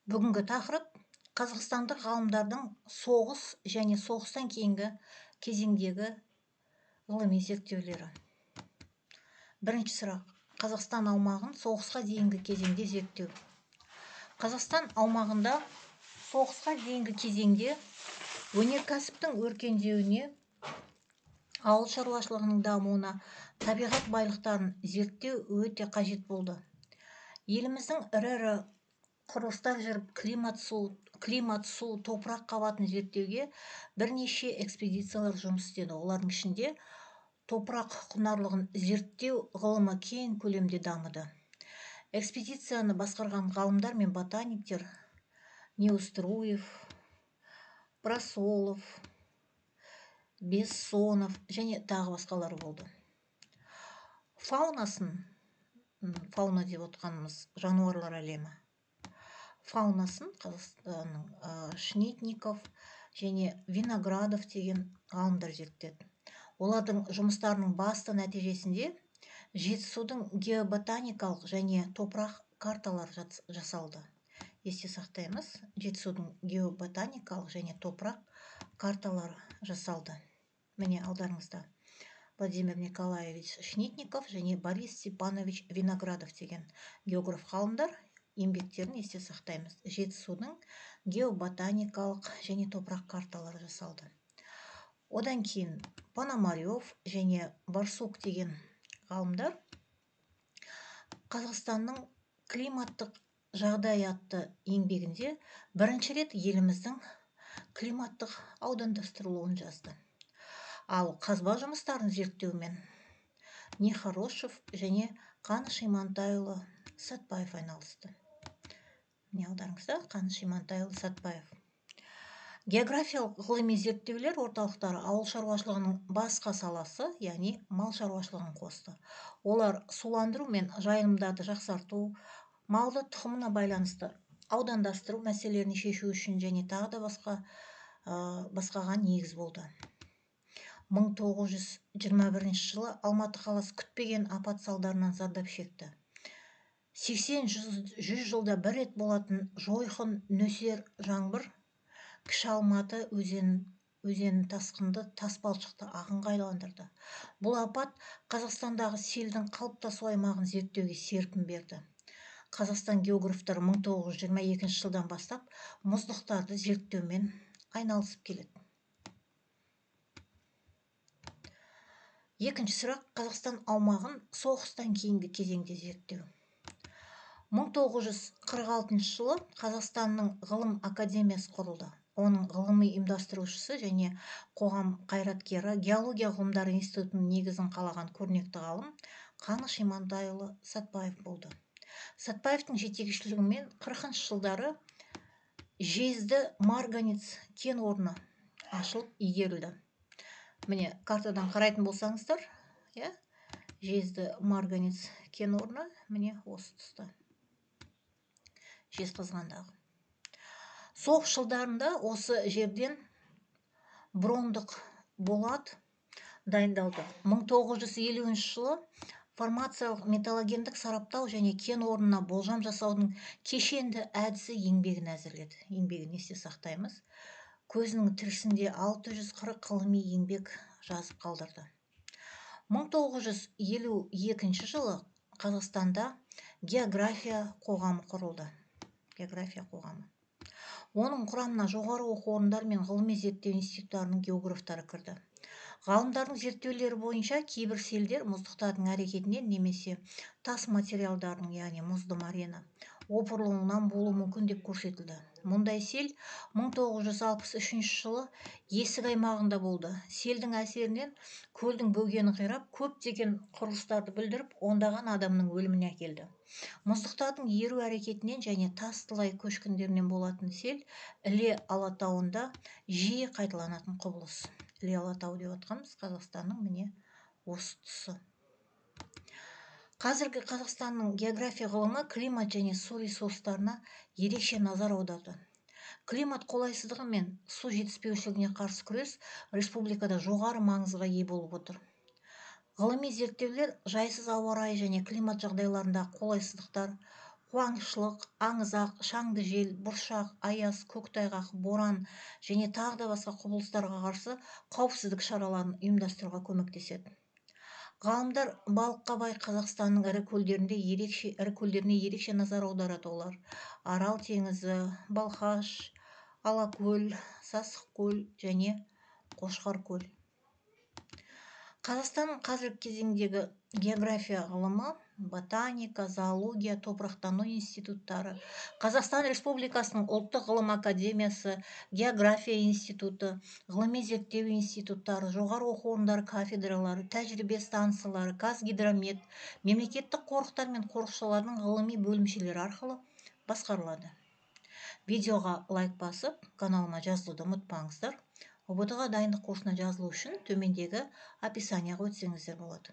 Бүгінгі тақырып қазақстандық ғалымдардың соғыс және соғыстан кейінгі кезеңдегі ғылыми зерттеулері. Бірінші сұрақ. Қазақстан аумағын соғысқа дейінгі кезеңде зерттеу. Қазақстан аумағында соғысқа дейінгі кезеңде өнеркәсіптің өркендеуіне, ауыл шаруашылығының дамуына, табиғат байлықтарын зерттеу өте қажет болды. Еліміздің ірі құрылыстар жүріп, климат, су, топырақ қабатын зерттеуге бірнеше экспедициялар жұмыс істеді. Олардың ішінде топырақ құнарлығын зерттеу ғылымы кең көлемде дамыды. Экспедицияны басқарған ғалымдар мен ботаниктер Неуструев, Просолов, Бессонов және тағы басқалары болды. Фауна деп отқанымыз жануарлар әлемі. Фаунасын Қазақстанның Шнитников және Виноградов деген ғалымдар зерттеді. Олардың жұмыстарының басты нәтижесінде Жетісудың геоботаникалық және топырақ карталары жасалды. Есте сақтаймыз, Жетісудың геоботаникалық және топырақ карталары жасалды. Міне алдарыңызда Владимир Николаевич Шнитников және Борис Степанович Виноградов деген географ ғалымдар еңбектерін есте сақтаймыз. Жетісудың геоботаникалық және топырақ карталары жасалды. Одан кейін Пономарев және Барсук деген ғалымдар Қазақстанның климаттық жағдай атты еңбегінде бірінші рет еліміздің климаттық аудандастырылуын жазды. Ал қазба жұмыстарын зерттеумен Нехорошев және Қаныш Имантайұлы Сәтбаев айналысты. Міне алдарыңызда Қаныш Имантайұлы Сәтбаев. Географиялық ғылыми зерттеулер орталықтары ауыл шаруашылығының басқа саласы, яғни мал шаруашылығын қосты. Олар суландыру мен жайылымдарды жақсарту, малды тұқымына байланысты аудандастыру мәселелерін шешу үшін және тағы да басқаға негіз болды. 1921 жылы Алматы қаласы күтпеген апат салдарынан зардап шекті. 80-100 жылда бір рет болатын жойқын нөсер жаңбыр Кіші Алматы өзенін тасқынды тас балшықты ағынға айландырды. Бұл апат Қазақстандағы селдің қалыптасу аймағын зерттеуге серпін берді. Қазақстан географтары 1922 жылдан бастап мұздықтарды зерттеумен айналысып келеді. Екінші сұрақ. Қазақстан аумағын соғыстан кейінгі кезеңде зерттеу. 1946 жылы Қазақстанның ғылым академиясы құрылды. Оның ғылыми ұйымдастырушысы және қоғам қайраткері геология ғылымдары институтының негізін қалаған көрнекті ғалым Қаныш Имантайұлы Сәтбаев болды. Сәтбаевтың жетекшілігімен 40 жылдары Жезді марганец кен орны ашылып игерілді. Міне картадан қарайтын болсаңыздар, Жезді марганец кен орны міне осы тұста. Жезқазғандағы. Соғыс жылдарында осы жерден брондық болат дайындалды. 1950 жылы формациялық металлогендік сараптау және кен орнына болжам жасаудың кешенді әдісі еңбегін әзірледі. Еңбегін есте сақтаймыз. Көзінің тірісінде 640 ғылыми еңбек жазып қалдырды. 1952 жылы Қазақстанда география қоғамы құрылды. География қоғамы. Оның құрамына жоғары оқу орындары мен ғылыми зерттеу институттарының географтары кірді. Ғалымдардың зерттеулері бойынша кейбір селдер мұздықтардың әрекетінен немесе тас материалдардың, яғни мұзды марена, опырылуынан болуы мүмкін деп көрсетілді. Мұндай сел 1963 жылы Есік аймағында болды. Селдің әсерінен көлдің бөгені қирап, көптеген құрылыстарды бүлдіріп, ондаған адамның өліміне әкелді. Мұздықтардың еру әрекетінен және тас тылай көшкіндерінен болатын сел Іле Алатауында жиі қайталанатын құбылыс. Іле Алатау деп отқанымыз Қазақстанның міне осы тұсы. Қазіргі Қазақстанның география ғылымы климат және су ресурстарына ерекше назар аударды. Климат қолайсыздығы мен су жетіспеушілігіне қарсы күрес республикада жоғары маңызға ие болып отыр. Ғылыми зерттеулер жайсыз ауа райы және климат жағдайларында қолайсыздықтар, қуаңшылық, аңызақ, шаңды жел, бұршақ, аяз, көктайғақ, боран және тағы да басқа құбылыстарға қарсы қауіпсіздік шараларын ұйымдастыруға көмектеседі. Ғалымдар балыққа бай Қазақстанның ірі көлдеріне ерекше назар аударады. Олар Арал теңізі, Балқаш, Алакөл, Сасықкөл және Қошқаркөл. Қазақстанның қазіргі кезеңдегі география ғылымы, ботаника, зоология, топырақтану институттары, Қазақстан Республикасының ұлттық ғылым академиясы, география институты, ғылыми зерттеу институттары, жоғары оқу орындары кафедралары, тәжірибе станциялары, Қазгидромет, мемлекеттік қорықтар мен қорықшылардың ғылыми бөлімшелері арқылы басқарылады. Видеоға лайк басып, каналыма жазылуды ұмытпаңыздар. УБТ-ға дайындық курсына жазылу үшін төмендегі описанияға өтсеңіздер болады.